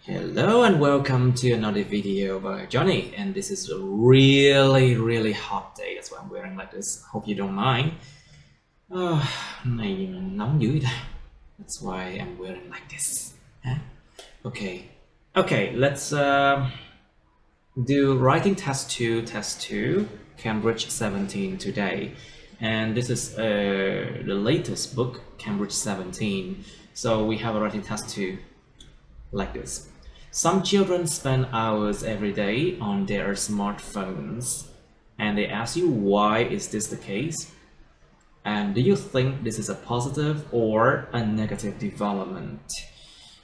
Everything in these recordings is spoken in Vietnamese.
Hello and welcome to another video by Johnny, and this is a really hot day. That's why I'm wearing like this. Hope you don't mind. Này nóng dữ ta. That's why I'm wearing like this. Okay, let's do writing test 2, Cambridge 17 today. And this is the latest book, Cambridge 17. So we have a writing test 2 like this. Some children spend hours every day on their smartphones, and they ask you, why is this the case? And do you think this is a positive or a negative development?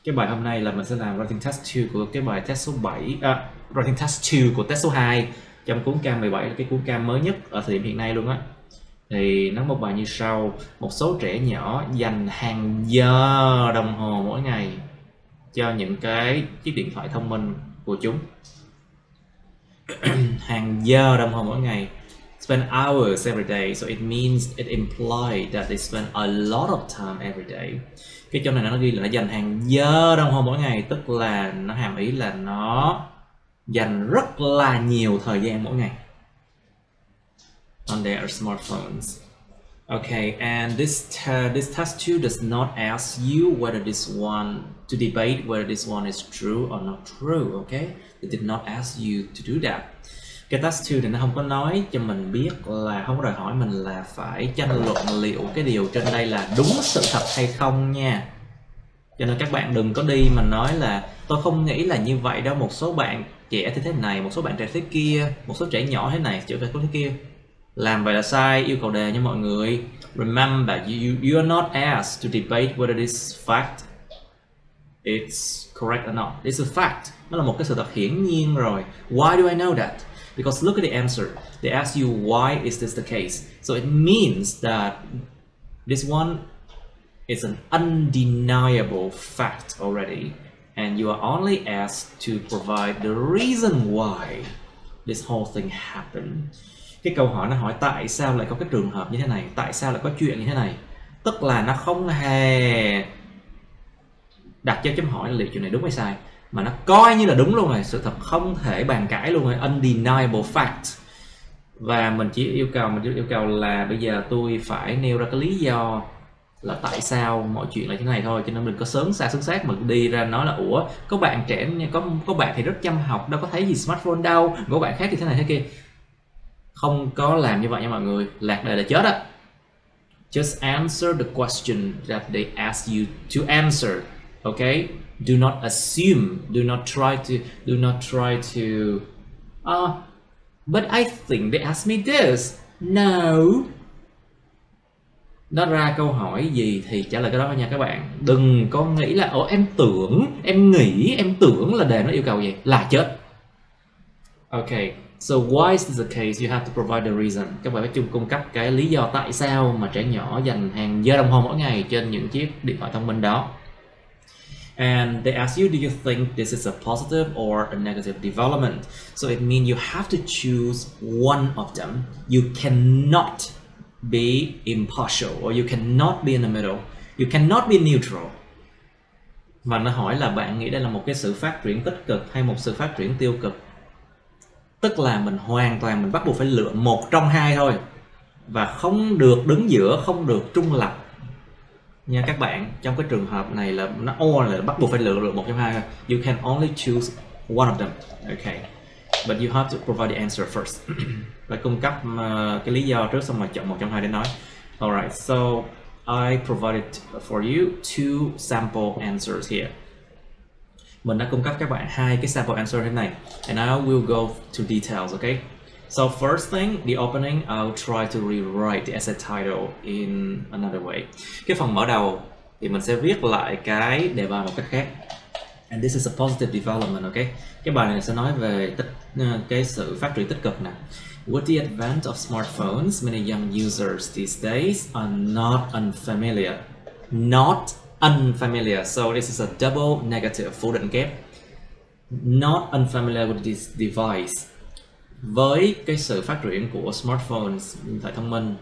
Cái bài hôm nay là mình sẽ làm writing test 2 của cái bài test số 7, writing test 2 của test số 2 trong cuốn cam 17, là cái cuốn cam mới nhất ở thời điểm hiện nay luôn á. Thì nó một bài như sau: một số trẻ nhỏ dành hàng giờ đồng hồ mỗi ngày cho những cái chiếc điện thoại thông minh của chúng. Hàng giờ đồng hồ mỗi ngày, spend hours every day, so it means, it implies that they spend a lot of time every day. Cái chỗ này nó ghi là nó dành hàng giờ đồng hồ mỗi ngày, tức là nó hàm ý là nó dành rất là nhiều thời gian mỗi ngày on their smartphones. Okay, and this test 2 does not ask you whether this one, to debate whether this one is true or not true. Okay, it did not ask you to do that. Cái test 2 thì nó không có nói cho mình biết, là không có đòi hỏi mình là phải tranh luận liệu cái điều trên đây là đúng sự thật hay không nha. Cho nên các bạn đừng có đi mà nói là tôi không nghĩ là như vậy đâu, một số bạn trẻ thì thế này, một số bạn trẻ thế kia, một số trẻ nhỏ thế này, trẻ thế kia. Làm vậy là sai yêu cầu đề nha mọi người. Remember, you are not asked to debate whether this fact it's correct or not. It's a fact. Nó là một cái sự thật hiển nhiên rồi. Why do I know that? Because look at the answer. They ask you, why is this the case? So it means that this one is an undeniable fact already, and you are only asked to provide the reason why this whole thing happened. Cái câu hỏi nó hỏi tại sao lại có cái trường hợp như thế này, tại sao lại có chuyện như thế này. Tức là nó không hề đặt cho chấm hỏi liệu chuyện này đúng hay sai, mà nó coi như là đúng luôn rồi, sự thật không thể bàn cãi luôn rồi, undeniable fact. Và mình chỉ yêu cầu là bây giờ tôi phải nêu ra cái lý do là tại sao mọi chuyện là thế này thôi, cho nên đừng có sớm sát mà đi ra nói là ủa có bạn trẻ, có bạn thì rất chăm học, đâu có thấy gì smartphone đâu, có bạn khác thì thế này thế kia. Không có làm như vậy nha mọi người, lạc đề là chết á. Just answer the question that they ask you to answer. Okay? Do not assume, do not try to but I think they asked me this. No. Nó ra câu hỏi gì thì trả lời cái đó nha các bạn. Đừng có nghĩ là em tưởng là đề nó yêu cầu gì, là chết. Okay. So why is this the case? You have to provide the reason. Các bạn phải cung cấp cái lý do tại sao mà trẻ nhỏ dành hàng giờ đồng hồ mỗi ngày trên những chiếc điện thoại thông minh đó. And they ask you, do you think this is a positive or a negative development? So it means you have to choose one of them. You cannot be impartial, or you cannot be in the middle. You cannot be neutral. Và nó hỏi là bạn nghĩ đây là một cái sự phát triển tích cực hay một sự phát triển tiêu cực. Tức là mình hoàn toàn mình bắt buộc phải lựa một trong hai thôi, và không được đứng giữa, không được trung lập nha các bạn. Trong cái trường hợp này là nó là bắt buộc phải lựa một trong hai thôi. You can only choose one of them. Okay, but you have to provide the answer first. Phải cung cấp cái lý do trước, xong rồi chọn một trong hai để nói. Alright, so I provided for you two sample answers here. Mình đã cung cấp các bạn hai cái sample answer thế này, and I will go to details. Okay, so first thing, the opening, I'll try to rewrite the essay title in another way. Cái phần mở đầu thì mình sẽ viết lại cái đề bài một cách khác. And this is a positive development. Okay, cái bài này sẽ nói về cái sự phát triển tích cực nè. With the advent of smartphones, many young users these days are not unfamiliar. So this is a double negative, phủ định kép. Not unfamiliar with this device. Với cái sự phát triển của smartphones, điện thoại thông minh.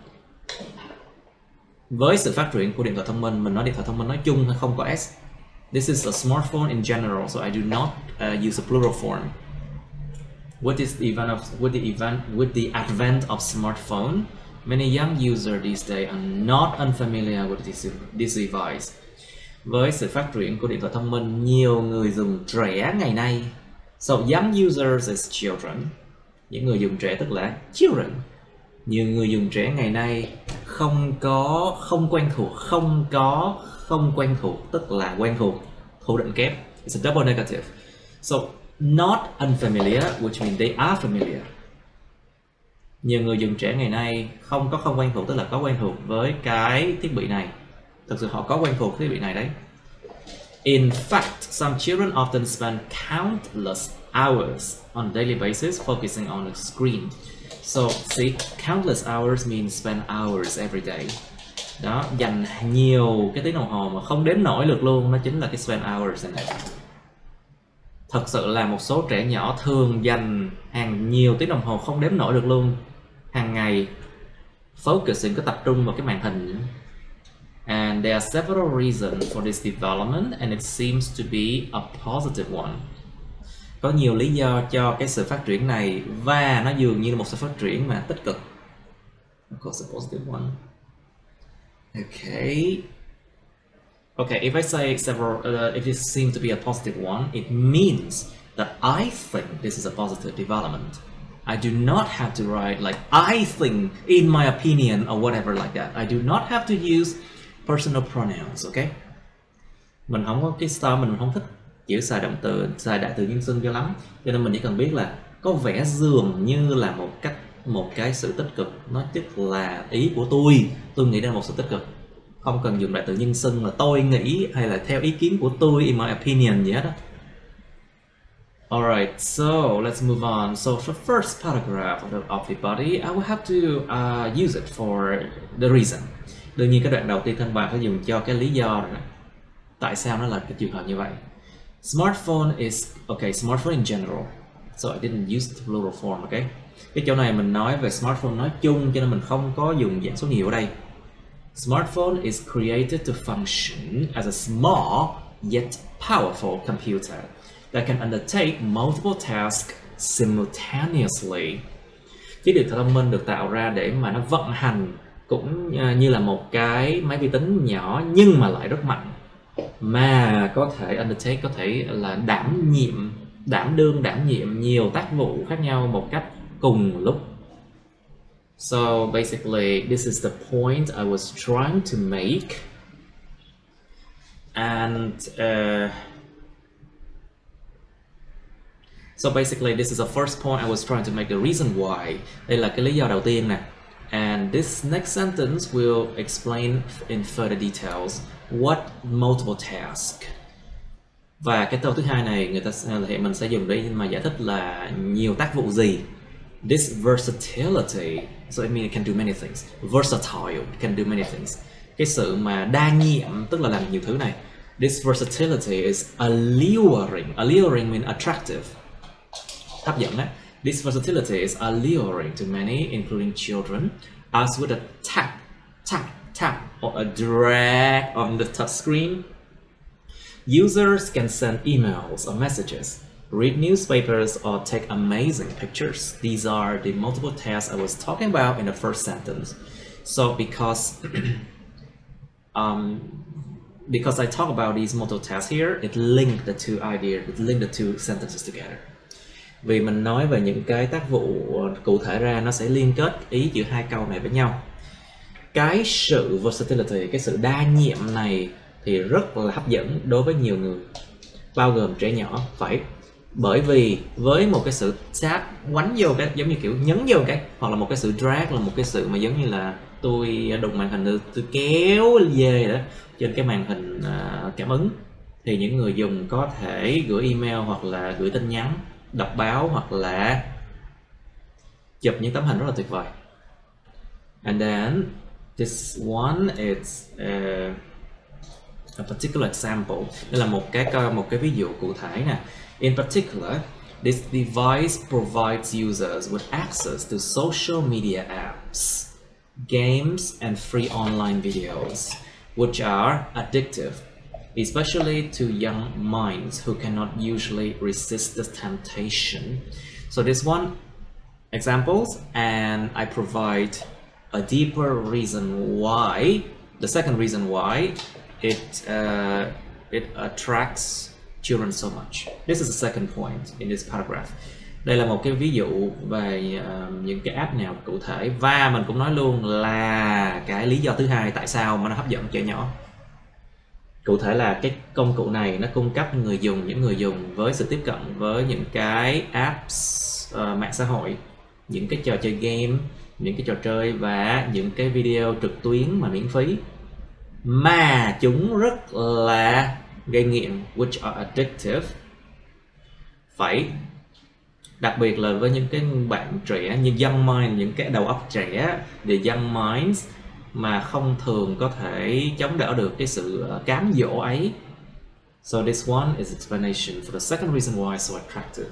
Với sự phát triển của điện thoại thông minh, mình nói điện thoại thông minh nói chung hay không có S. This is a smartphone in general, so I do not use a plural form. With the advent of smartphone, many young users these days are not unfamiliar with this device. Với sự phát triển của điện thoại thông minh, nhiều người dùng trẻ ngày nay. So young users is children. Những người dùng trẻ tức là children. Nhiều người dùng trẻ ngày nay không quen thuộc tức là quen thuộc, thủ định kép. It's a double negative. So not unfamiliar, which means they are familiar. Nhiều người dùng trẻ ngày nay không quen thuộc tức là có quen thuộc với cái thiết bị này. Thực sự họ có quen thuộc thiết bị này đấy. In fact, some children often spend countless hours on a daily basis focusing on the screen. So, see, countless hours means spend hours every day. Đó, dành nhiều cái tiếng đồng hồ mà không đếm nổi được luôn, nó chính là cái spend hours này. Thật sự là một số trẻ nhỏ thường dành nhiều tiếng đồng hồ không đếm nổi được luôn hàng ngày, focusing, có tập trung vào cái màn hình. And there are several reasons for this development, and it seems to be a positive one. Có nhiều lý do cho cái sự phát triển này và nó dường như là một sự phát triển mà tích cực. Of course, a positive one. Okay, if I say if it seems to be a positive one, it means that I think this is a positive development. I do not have to write like I think, in my opinion, or whatever like that. I do not have to use personal pronouns, okay? Mình không có cái style, mình không thích chữ xài đại từ nhân xưng cho lắm, cho nên mình chỉ cần biết là có vẻ dường như là một cái sự tích cực, nó tức là ý của tôi nghĩ đây là một sự tích cực, không cần dùng đại từ nhân xưng là tôi nghĩ hay là theo ý kiến của tôi, in my opinion gì hết đó. Alright, so let's move on. So for the first paragraph of the body, I will have to use it for the reason. Đương nhiên cái đoạn đầu tiên thân bạn phải dùng cho cái lý do rồi. Tại sao nó là cái trường hợp như vậy? Smartphone is, smartphone in general. So I didn't use the plural form, okay? Cái chỗ này mình nói về smartphone nói chung cho nên mình không có dùng dạng số nhiều ở đây. Smartphone is created to function as a small yet powerful computer that can undertake multiple tasks simultaneously. Chiếc điện thoại thông minh được tạo ra để mà nó vận hành cũng như là một cái máy vi tính nhỏ nhưng mà lại rất mạnh, mà có thể undertake, có thể là đảm nhiệm nhiều tác vụ khác nhau một cách cùng lúc. So basically this is the point I was trying to make, and so basically this is the first point I was trying to make, the reason why. Đây là cái lý do đầu tiên nè. And this next sentence will explain in further details what multiple task. Và cái câu thứ hai này mình sẽ dùng để mà giải thích là nhiều tác vụ gì. This versatility, so I mean it can do many things. Versatile, it can do many things. Cái sự mà đa nhiệm tức là làm nhiều thứ này. This versatility is alluring. Alluring means attractive, hấp dẫn đấy. This versatility is alluring to many, including children, as with a tap, or a drag on the touch screen. Users can send emails or messages, read newspapers, or take amazing pictures. These are the multiple tasks I was talking about in the first sentence. So because I talk about these multiple tasks here, it linked the two ideas, it linked the two sentences together. Vì mình nói về những cái tác vụ cụ thể ra, nó sẽ liên kết ý giữa hai câu này với nhau. Cái sự versatility, cái sự đa nhiệm này thì rất là hấp dẫn đối với nhiều người, bao gồm trẻ nhỏ. Bởi vì với một cái sự tap, quánh vô cái giống như kiểu nhấn vô cái, hoặc là một cái sự drag là một cái sự mà giống như là tôi đụng màn hình, tôi kéo về đó trên cái màn hình cảm ứng, thì những người dùng có thể gửi email hoặc là gửi tin nhắn, đọc báo hoặc là chụp những tấm hình rất là tuyệt vời. And then this one is a particular example. Đây là một cái ví dụ cụ thể nè. In particular, this device provides users with access to social media apps, games, and free online videos, which are addictive. especially to young minds who cannot usually resist the temptation. So this one examples, and I provide a deeper reason why, the second reason why it attracts children so much. This is the second point in this paragraph. Đây là một cái ví dụ về những cái app nào cụ thể, và mình cũng nói luôn là cái lý do thứ hai tại sao mà nó hấp dẫn trẻ nhỏ. Cụ thể là cái công cụ này nó cung cấp những người dùng với sự tiếp cận với những cái apps mạng xã hội, những cái trò chơi game, những cái trò chơi và những cái video trực tuyến mà miễn phí mà chúng rất là gây nghiện, which are addictive. Phải đặc biệt là với những cái bạn trẻ như young mind, những cái đầu óc trẻ, the young minds mà không thường có thể chống đỡ được cái sự cám dỗ ấy. So this one is explanation for the second reason why it's so attractive.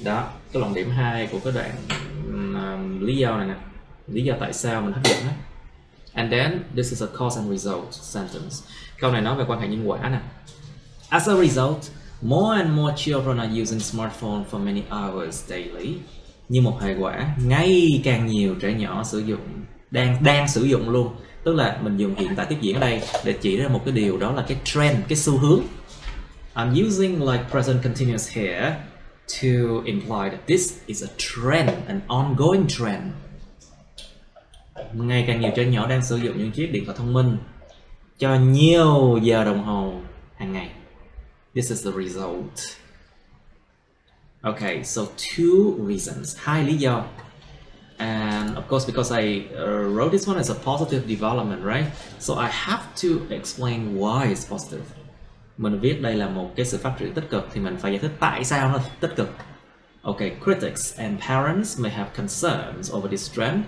Đó, cái luận điểm 2 của cái đoạn lý do này nè, lý do tại sao mình hấp dẫn đó. And then this is a cause and result sentence. Câu này nói về quan hệ nhân quả nè. As a result, more and more children are using smartphone for many hours daily. Như một hệ quả, ngày càng nhiều trẻ nhỏ sử dụng, đang sử dụng luôn. Tức là mình dùng hiện tại tiếp diễn ở đây để chỉ ra một cái điều, đó là cái trend, cái xu hướng. I'm using like present continuous here to imply that this is a trend, an ongoing trend. Ngày càng nhiều trẻ nhỏ đang sử dụng những chiếc điện thoại thông minh cho nhiều giờ đồng hồ hàng ngày. This is the result. Okay, so two reasons, hai lý do. And of course, because I wrote this one as a positive development, right? So I have to explain why it's positive. Mình viết đây là một cái sự phát triển tích cực thì mình phải giải thích tại sao nó tích cực. Okay, critics and parents may have concerns over this trend,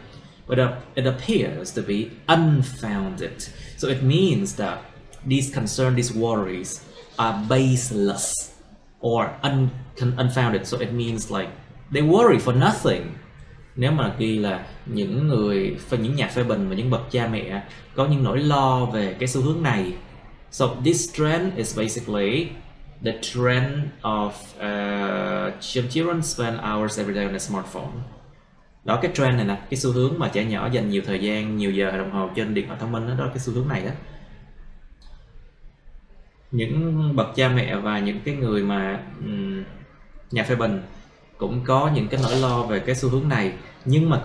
but it appears to be unfounded. So it means that these concerns, these worries are baseless or unfounded. So it means like they worry for nothing. Nếu mà ghi là những nhà phê bình và những bậc cha mẹ có những nỗi lo về cái xu hướng này. So this trend is basically the trend of children spend hours every day on a smartphone. Đó, cái trend này nè, cái xu hướng mà trẻ nhỏ dành nhiều thời gian, nhiều giờ đồng hồ trên điện thoại thông minh đó, cái xu hướng này đó. Những bậc cha mẹ và những cái người mà nhà phê bình cũng có những cái nỗi lo về cái xu hướng này, nhưng mà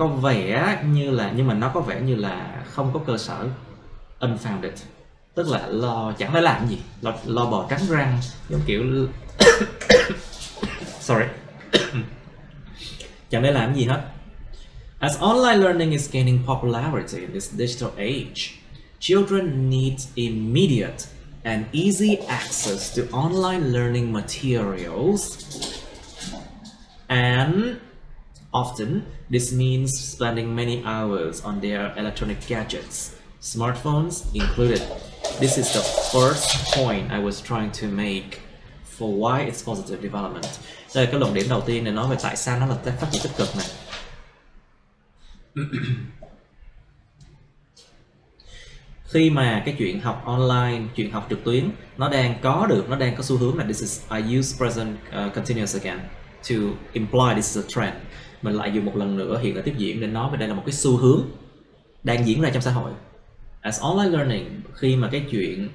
nó có vẻ như là không có cơ sở, unfounded, tức là lo chẳng để làm gì, lo bò trắng răng, giống kiểu sorry chẳng để làm gì hết. As online learning is gaining popularity in this digital age, children need immediate and easy access to online learning materials. And often, this means spending many hours on their electronic gadgets, smartphones included. This is the first point I was trying to make for why it's positive development. Đây là cái luận điểm đầu tiên để nói về tại sao nó là phát triển tích cực này. Khi mà cái chuyện học online, chuyện học trực tuyến nó đang có xu hướng là this is, I use present continuous again to imply this is a trend. Mình lại dùng một lần nữa hiện tại tiếp diễn để nói về đây là một cái xu hướng đang diễn ra trong xã hội. As online learning, khi mà cái chuyện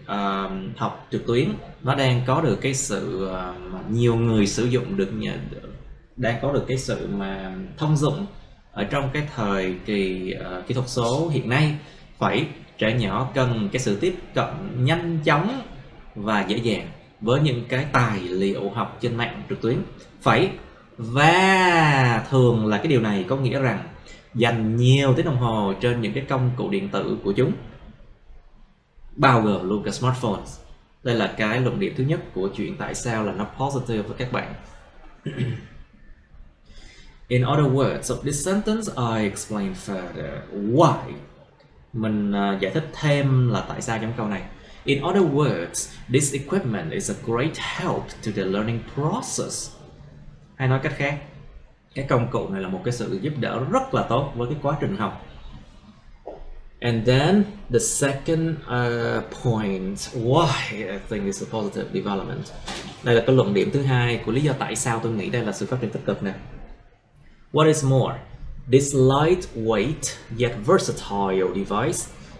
học trực tuyến nó đang có được cái sự nhiều người sử dụng được, đang có được cái sự mà thông dụng ở trong cái thời kỳ kỹ thuật số hiện nay, trẻ nhỏ cần cái sự tiếp cận nhanh chóng và dễ dàng với những cái tài liệu học trên mạng trực tuyến. Và thường là cái điều này có nghĩa rằng dành nhiều tiếng đồng hồ trên những cái công cụ điện tử của chúng, bao gồm luôn cả smartphones. Đây là cái luận điểm thứ nhất của chuyện tại sao là nó positive với các bạn. In other words, so this sentence I explain further why. Mình giải thích thêm là tại sao trong câu này. In other words, this equipment is a great help to the learning process. Hay nói cách khác, cái công cụ này là một cái sự giúp đỡ rất là tốt với cái quá trình học. And then the second point why I think it's a positive development. Đây là cái luận điểm thứ hai của lý do tại sao tôi nghĩ đây là sự phát triển tích cực nè. What is more, this lightweight yet versatile device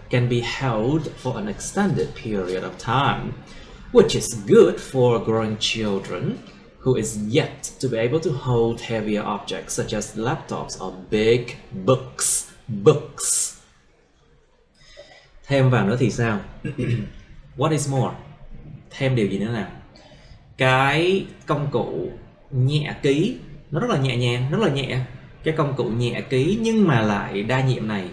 can be held for an extended period of time, which is good for growing children who is yet to be able to hold heavier objects such as laptops or big books. Thêm vào nữa thì sao? What is more? Thêm điều gì nữa nào? Cái công cụ nhẹ ký, nó rất là nhẹ nhàng, rất là nhẹ. Cái công cụ nhẹ ký nhưng mà lại đa nhiệm này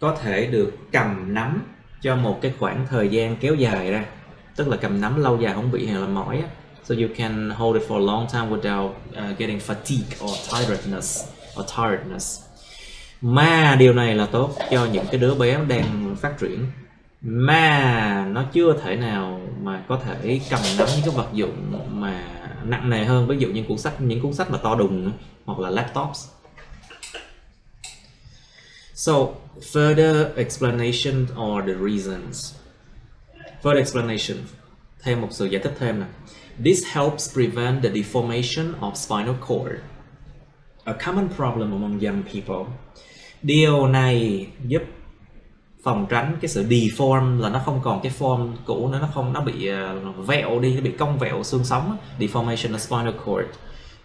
có thể được cầm nắm cho một cái khoảng thời gian kéo dài ra. Tức là cầm nắm lâu dài không bị là mỏi. So you can hold it for a long time without getting fatigue or tiredness. Mà điều này là tốt cho những cái đứa bé đang phát triển mà nó chưa thể nào mà có thể cầm nắm những cái vật dụng mà nặng nề hơn, ví dụ như những cuốn sách mà to đùng hoặc là laptops. So further explanation or the reasons. Further explanation, thêm một sự giải thích thêm nè. This helps prevent the deformation of spinal cord, a common problem among young people. Điều này giúp phòng tránh cái sự deform, là nó không còn cái form cũ nữa, nó bị vẹo đi, nó bị cong vẹo xương sống. Deformation of spinal cord,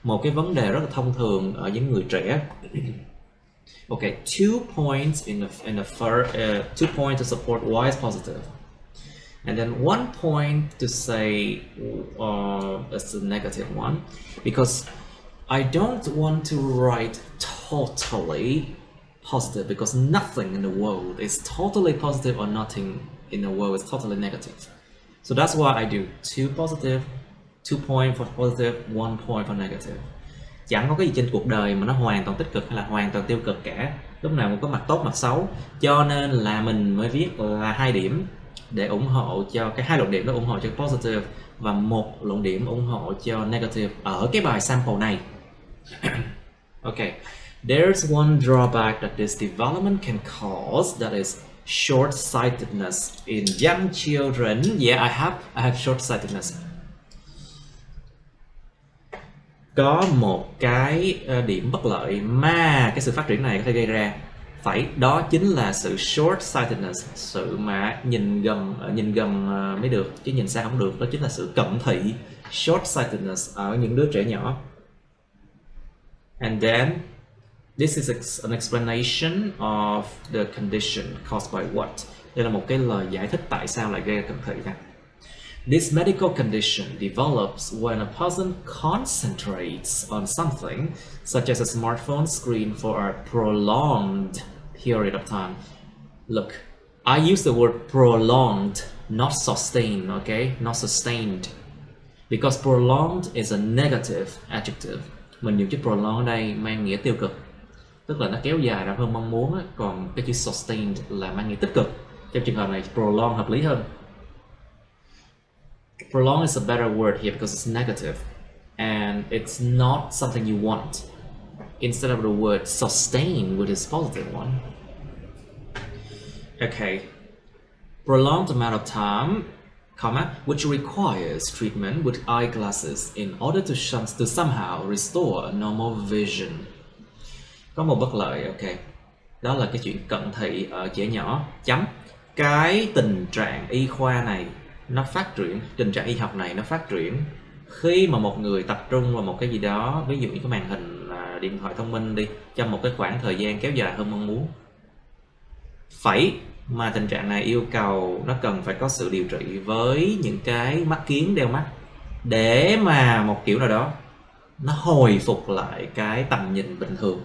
một cái vấn đề rất là thông thường ở những người trẻ. Okay, 2 points two points to support why it's positive, and then 1 point to say it's a negative one, because I don't want to write totally positive, because nothing in the world is totally positive or nothing in the world is totally negative. So that's why I do 2 positive, 2 points for positive, 1 point for negative. Chẳng có cái gì trên cuộc đời mà nó hoàn toàn tích cực hay là hoàn toàn tiêu cực cả. Lúc nào cũng có mặt tốt mặt xấu. Cho nên là mình mới viết là 2 điểm để ủng hộ cho cái 2 luận điểm đó, ủng hộ cho positive, và 1 luận điểm ủng hộ cho negative ở cái bài sample này. Okay. There's one drawback that this development can cause, that is short-sightedness in young children. Yeah, I have short-sightedness. Có một cái điểm bất lợi mà cái sự phát triển này có thể gây ra, đó chính là sự short-sightedness, sự mà nhìn gần mới được chứ nhìn xa không được. Đó chính là sự cận thị, short-sightedness ở những đứa trẻ nhỏ. And then this is an explanation of the condition caused by what. Đây là một cái lời giải thích tại sao lại gây ra cận thị này. This medical condition develops when a person concentrates on something, such as a smartphone screen for a prolonged period of time. Look, I use the word prolonged, not sustained, okay? Not sustained. Because prolonged is a negative adjective. Mình dùng chữ prolonged ở đây mang nghĩa tiêu cực, tức là nó kéo dài ra hơn mong muốn, còn cái chữ sustained là mang nghĩa tích cực. Trong trường hợp này prolonged hợp lý hơn. Prolonged is a better word here because it's negative and it's not something you want, instead of the word sustain, which is positive one. Okay, prolonged amount of time, comma, which requires treatment with eyeglasses in order to somehow restore a normal vision. Có một bất lợi, ok, đó là cái chuyện cận thị ở trẻ nhỏ. Chấm. Cái tình trạng y khoa này nó phát triển, tình trạng y học này nó phát triển khi mà một người tập trung vào một cái gì đó, ví dụ như cái màn hình điện thoại thông minh đi, trong một cái khoảng thời gian kéo dài hơn mong muốn. Mà tình trạng này yêu cầu nó cần phải có sự điều trị với những cái mắt kiếng, đeo mắt, để mà một kiểu nào đó nó hồi phục lại cái tầm nhìn bình thường.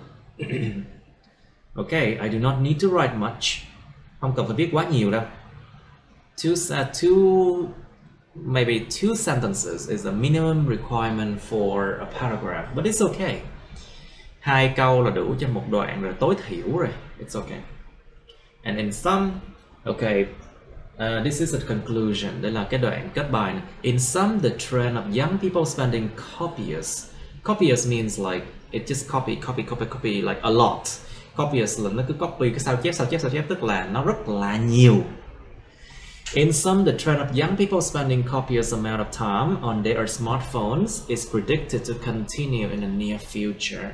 Okay, I do not need to write much. Không cần phải viết quá nhiều đâu. Maybe two sentences is a minimum requirement for a paragraph, but it's okay. 2 câu là đủ cho một đoạn rồi, tối thiểu rồi. It's okay. And in some, okay, this is a conclusion. Đây là cái đoạn kết bài này. In some, the trend of young people spending copious means like it just copy like a lot. Copious là nó cứ copy, cái sao chép, tức là nó rất là nhiều. In sum, the trend of young people spending copious amount of time on their smartphones is predicted to continue in the near future.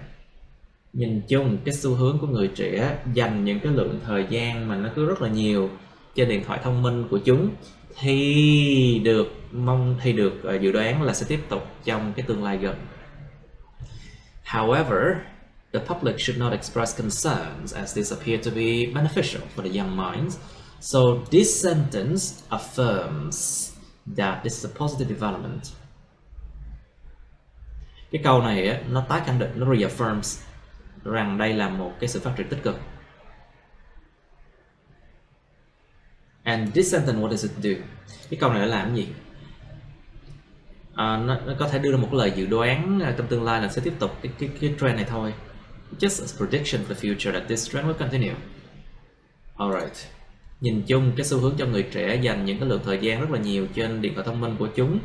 Nhìn chung, cái xu hướng của người trẻ dành những cái lượng thời gian mà nó cứ rất là nhiều trên điện thoại thông minh của chúng thì được dự đoán là sẽ tiếp tục trong cái tương lai gần. However, the public should not express concerns as this appears to be beneficial for the young minds. So this sentence affirms that this is a positive development. Cái câu này nó tái khẳng định, nó reaffirms rằng đây là một cái sự phát triển tích cực. And this sentence, what does it do? Cái câu này đã làm cái gì? Nó có thể đưa ra một cái lời dự đoán trong tương lai là sẽ tiếp tục cái trend này thôi. Just a prediction for the future that this trend will continue. Alright. Nhìn chung cái xu hướng cho người trẻ dành những cái lượng thời gian rất là nhiều trên điện thoại thông minh của chúng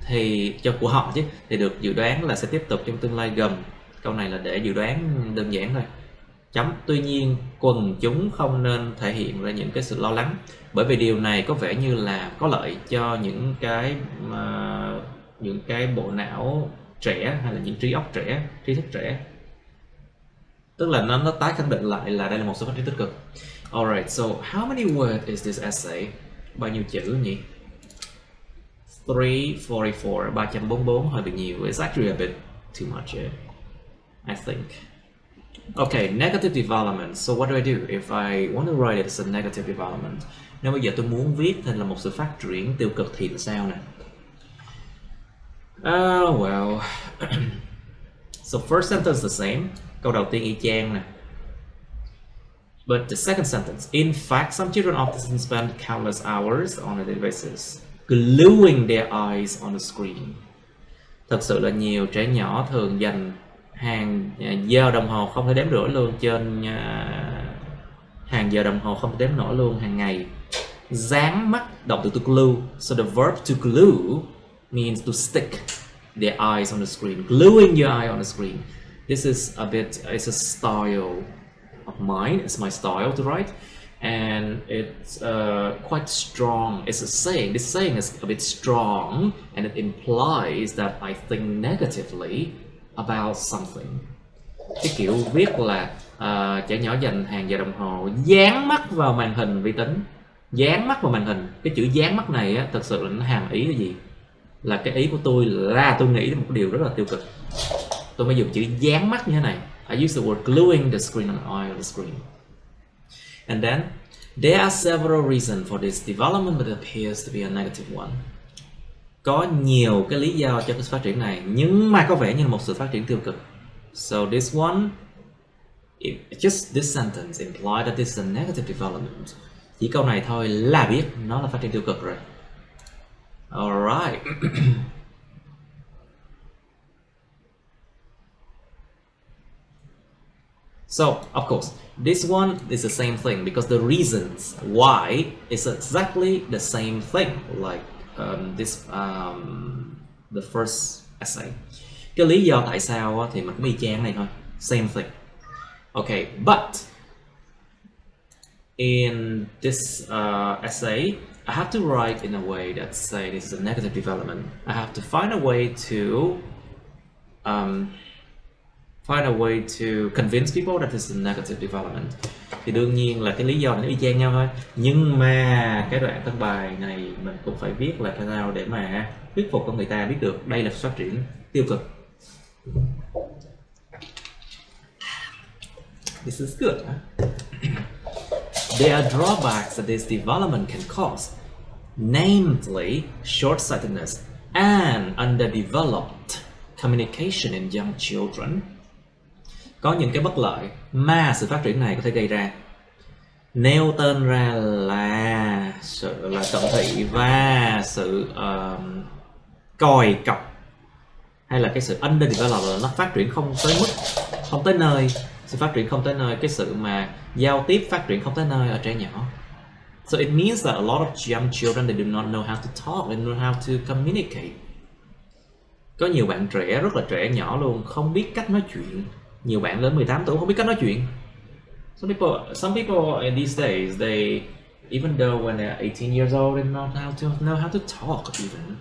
thì của họ chứ thì được dự đoán là sẽ tiếp tục trong tương lai gần. Câu này là để dự đoán đơn giản thôi. Chấm. Tuy nhiên quần chúng không nên thể hiện ra những cái sự lo lắng, bởi vì điều này có vẻ như là có lợi cho những cái bộ não trẻ hay là những trí óc trẻ, trí thức trẻ. Tức là nó tái khẳng định lại là đây là một sự phát triển tích cực. Alright, so how many words is this essay? Bao nhiêu chữ nhỉ? 344, 344 hơi bị nhiều. It's actually a bit too much, I think. Okay, negative development. So what do I do if I want to write it as a negative development? Nếu bây giờ tôi muốn viết thành là một sự phát triển tiêu cực thì sao nè? Well, so first sentence the same. Câu đầu tiên y chang nè. But the second sentence, in fact, some children often spend countless hours on a daily basis, gluing their eyes on the screen. Thật sự là nhiều trẻ nhỏ thường dành hàng giờ đồng hồ không thể đếm nổi luôn hàng giờ đồng hồ không thể đếm nổi luôn hàng ngày dán mắt, động từ to glue. So the verb to glue means to stick their eyes on the screen, gluing your eye on the screen. This is it's a style of mine. It's my style to write, and it's quite strong. It's a saying. This saying is a bit strong, and it implies that I think negatively about something. Cái kiểu viết là trẻ nhỏ dành hàng giờ đồng hồ dán mắt vào màn hình vi tính, dán mắt vào màn hình. Cái chữ dán mắt này á, thật sự là nó hàm ý cái gì? Là cái ý của tôi là tôi nghĩ đến một điều rất là tiêu cực. Tôi mới dùng chữ dán mắt như thế này. I use the word gluing the screen on the eye of the screen. And then there are several reasons for this development, but it appears to be a negative one. Có nhiều cái lý do cho cái phát triển này, nhưng mà có vẻ như là một sự phát triển tiêu cực. So this one, just this sentence implies that this is a negative development. Chỉ câu này thôi là biết nó là phát triển tiêu cực rồi. Alright. So, of course, this one is the same thing because the reasons why is exactly the same thing like the first essay. Cái lý do tại sao thì mình cũng y chang này thôi, same thing. Okay, but in this essay, I have to write in a way that say this is a negative development. I have to find a way to convince people that this is a negative development. Thì đương nhiên là cái lý do nó y chang nhau thôi. Nhưng mà cái đoạn thân bài này mình cũng phải viết là thế nào để mà thuyết phục con người ta biết được đây là phát triển tiêu cực. This is good, huh? There are drawbacks that this development can cause, namely short-sightedness and underdeveloped communication in young children. Có những cái bất lợi mà sự phát triển này có thể gây ra. Nêu tên ra là sự cận thị và sự còi cọc, hay là cái sự underdeveloped, nó phát triển không tới mức, không tới nơi. Sự phát triển không tới nơi, cái sự mà giao tiếp phát triển không tới nơi ở trẻ nhỏ. So it means that a lot of young children, they do not know how to talk, they don't know how to communicate. Có nhiều bạn trẻ, rất là trẻ nhỏ luôn, không biết cách nói chuyện. Nhiều bạn lớn 18 tuổi không biết cách nói chuyện. Some people in these days, they, even though when they're 18 years old, they know how to talk even.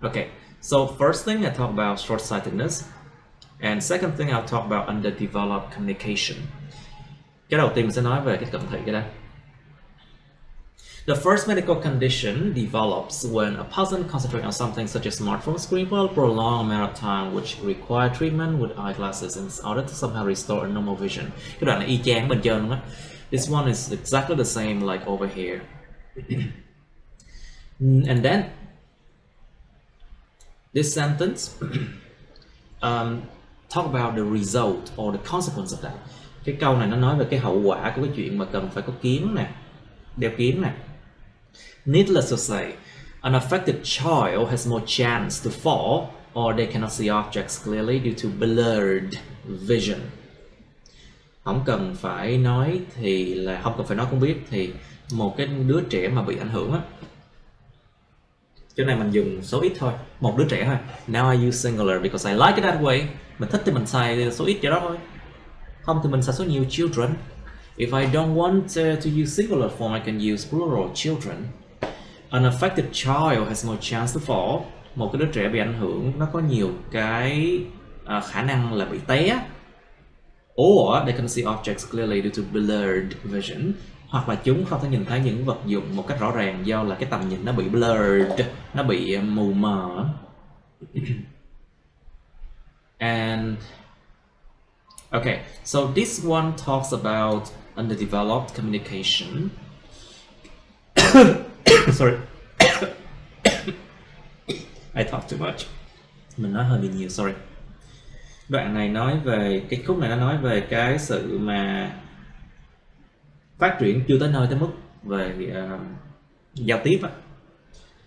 Okay, so first thing I talk about short-sightedness, and second thing I'll talk about underdeveloped communication. Cái đầu tiên mình sẽ nói về cái cận thị cái đó. The first medical condition develops when a person concentrates on something such as smartphone screen for a prolonged amount of time, which require treatment with eyeglasses in order to somehow restore a normal vision. Cái đoạn này y chang bên trên luôn á. This one is exactly the same like over here. And then this sentence talk about the result or the consequence of that. Cái câu này nó nói về cái hậu quả của cái chuyện mà cần phải có kiếng nè, đeo kiếng nè. Needless to say, an affected child has more chance to fall or they cannot see objects clearly due to blurred vision. Không cần phải nói thì là không cần phải nói cũng biết, thì một cái đứa trẻ mà bị ảnh hưởng á, chỗ này mình dùng số ít thôi, một đứa trẻ thôi. Now I use singular because I like it that way. Mình thích thì mình xài số ít cho đó thôi, không thì mình xài số nhiều, children. If I don't want to use singular form, I can use plural, children. An affected child has more chance to fall. Một cái đứa trẻ bị ảnh hưởng nó có nhiều cái khả năng là bị té. Or they can see objects clearly due to blurred vision. Hoặc là chúng không thể nhìn thấy những vật dụng một cách rõ ràng do là cái tầm nhìn nó bị blurred, nó bị mù mờ. And okay, so this one talks about underdeveloped communication. Sorry. I talk too much. Mình nói hơi bị nhiều, sorry. Đoạn này nói về, cái khúc này nó nói về cái sự mà phát triển chưa tới nơi tới mức về giao tiếp á.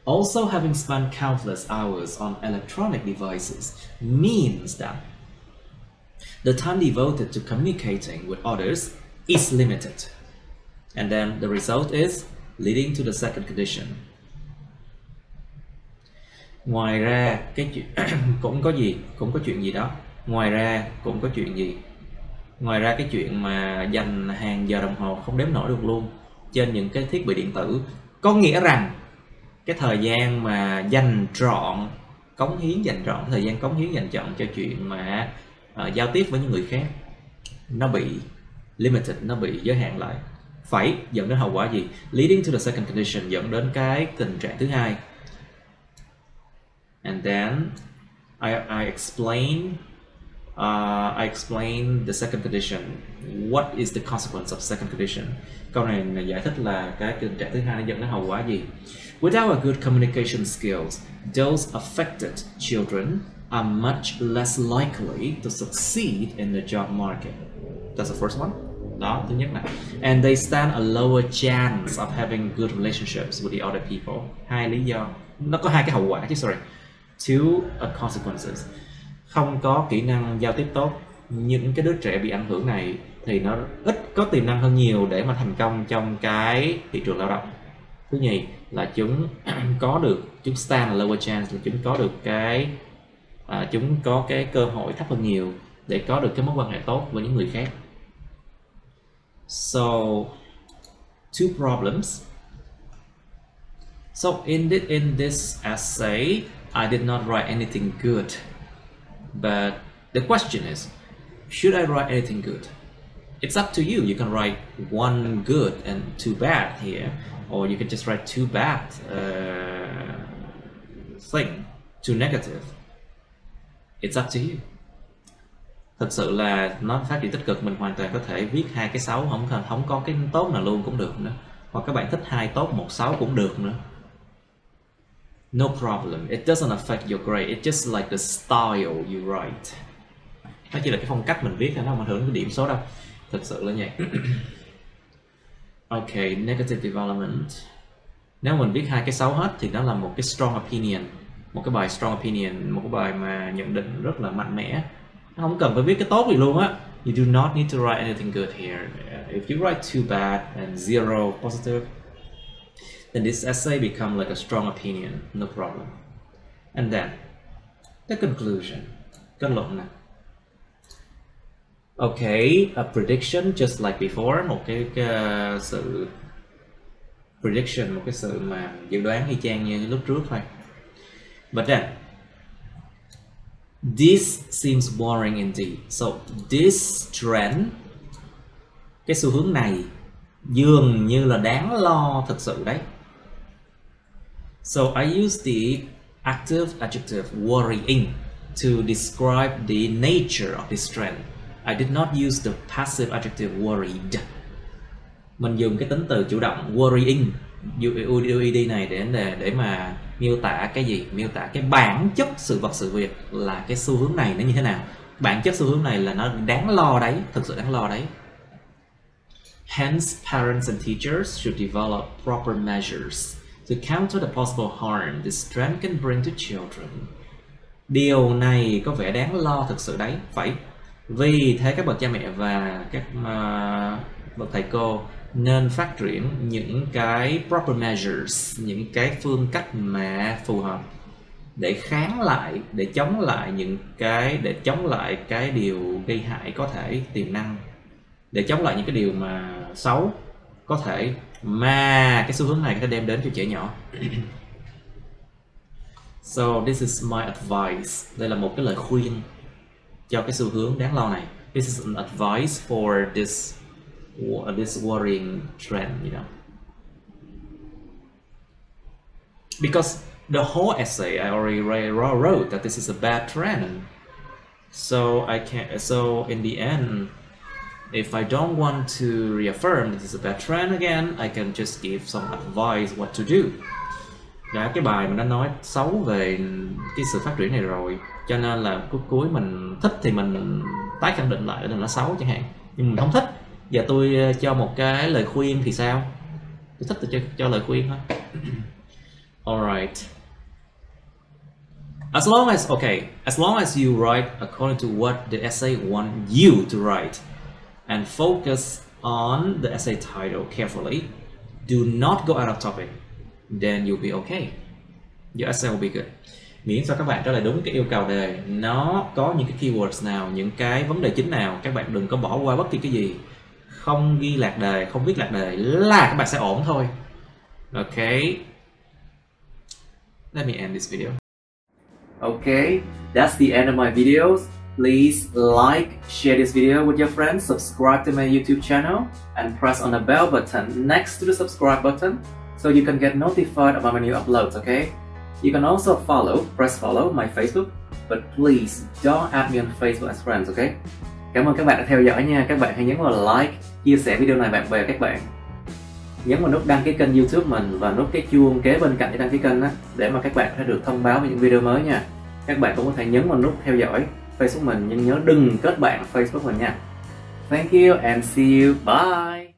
Also having spent countless hours on electronic devices means that the time devoted to communicating with others is limited. And then the result is leading to the second condition. Ngoài ra cái chuyện cũng có chuyện gì đó. Ngoài ra cũng có chuyện gì? Ngoài ra cái chuyện mà dành hàng giờ đồng hồ không đếm nổi được luôn trên những cái thiết bị điện tử, có nghĩa rằng cái thời gian mà dành trọn thời gian cống hiến dành trọn cho chuyện mà giao tiếp với những người khác nó bị limited, nó bị giới hạn lại. Phải dẫn đến hậu quả gì? Leading to the second condition, dẫn đến cái tình trạng thứ hai. And then I explain the second condition. What is the consequence of second condition? Câu này giải thích là cái tình trạng thứ hai nó dẫn đến hậu quả gì. Without a good communication skills, those affected children are much less likely to succeed in the job market. That's the first one. Đó, thứ nhất này. And they stand a lower chance of having good relationships with the other people. Hai lý do. Nó có hai cái hậu quả chứ, sorry. Two consequences. Không có kỹ năng giao tiếp tốt, những cái đứa trẻ bị ảnh hưởng này thì nó ít có tiềm năng hơn nhiều để mà thành công trong cái thị trường lao động. Thứ nhì là chúng stand a lower chance, là chúng có được chúng có cái cơ hội thấp hơn nhiều để có được cái mối quan hệ tốt với những người khác. So two problems. So in this essay, I did not write anything good. But the question is, should I write anything good? It's up to you. You can write one good and two bad here, or you can just write two bad two negative. It's up to you. Thật sự là nó phát triển tích cực, mình hoàn toàn có thể viết hai cái xấu, không có cái tốt nào luôn cũng được nữa. Hoặc các bạn thích hai tốt một xấu cũng được nữa. No problem. It doesn't affect your grade. It's just like the style you write. Nó chỉ là cái phong cách mình viết thôi, nó không ảnh hưởng đến cái điểm số đâu. Thật sự là vậy. Okay, negative development. Nếu mình viết hai cái xấu hết thì đó là một cái strong opinion. Một cái bài strong opinion, một cái bài mà nhận định rất là mạnh mẽ. Nó không cần phải viết cái tốt gì luôn á. You do not need to write anything good here. If you write two bad and zero positive, then this essay becomes like a strong opinion, no problem. And then, the conclusion, kết luận này. Okay, a prediction just like before, một cái sự prediction, một cái sự mà dự đoán y chang như lúc trước thôi. But then, this seems boring indeed. So this trend, cái xu hướng này dường như là đáng lo thực sự đấy. So I use the active adjective worrying to describe the nature of this trend. I did not use the passive adjective worried. Mình dùng cái tính từ chủ động worrying, UED này để mà miêu tả cái gì? Miêu tả cái bản chất sự vật sự việc, là cái xu hướng này nó như thế nào. Bản chất xu hướng này là nó đáng lo đấy, thực sự đáng lo đấy. Hence, parents and teachers should develop proper measures to counter the possible harm this trend can bring to children. Điều này có vẻ đáng lo thực sự đấy. Phải. Vì thế các bậc cha mẹ và các bậc thầy cô nên phát triển những cái proper measures, những cái phương cách mà phù hợp để kháng lại, để chống lại cái điều gây hại có thể tiềm năng, để chống lại những cái điều mà xấu có thể mà cái xu hướng này có thể đem đến cho trẻ nhỏ. So this is my advice. Đây là một cái lời khuyên cho cái xu hướng đáng lo này. This is an advice for this worrying trend, you know. Because the whole essay I already wrote that this is a bad trend. So in the end, if I don't want to reaffirm this is a bad trend again, I can just give some advice what to do. Cái bài mình đã nói xấu về cái sự phát triển này rồi, cho nên là cuối mình thích thì mình tái khẳng định lại là nó xấu chẳng hạn, nhưng mình không thích, giờ tôi cho một cái lời khuyên thì sao? Tôi thích thì cho lời khuyên thôi. Alright. As long as you write according to what the essay want you to write and focus on the essay title carefully, do not go out of topic, then you'll be okay. Your essay will be good. Miễn sao các bạn trả lời đúng cái yêu cầu đề, nó có những cái keywords nào, những cái vấn đề chính nào, các bạn đừng có bỏ qua bất kỳ cái gì. Không ghi lạc đề, không viết lạc đề là các bạn sẽ ổn thôi. Okay. Let me end this video. Okay, that's the end of my videos. Please like, share this video with your friends, subscribe to my YouTube channel, and press on the bell button next to the subscribe button so you can get notified about my new uploads, okay? You can also press follow my Facebook, but please don't add me on Facebook as friends, okay? Cảm ơn các bạn đã theo dõi nha. Các bạn hãy nhấn vào like, chia sẻ video này bạn bè các bạn. Nhấn vào nút đăng ký kênh YouTube mình và nút cái chuông kế bên cạnh để đăng ký kênh á, để mà các bạn có thể được thông báo về những video mới nha. Các bạn cũng có thể nhấn vào nút theo dõi Facebook mình, nhưng nhớ đừng kết bạn Facebook mình nha. Thank you and see you. Bye.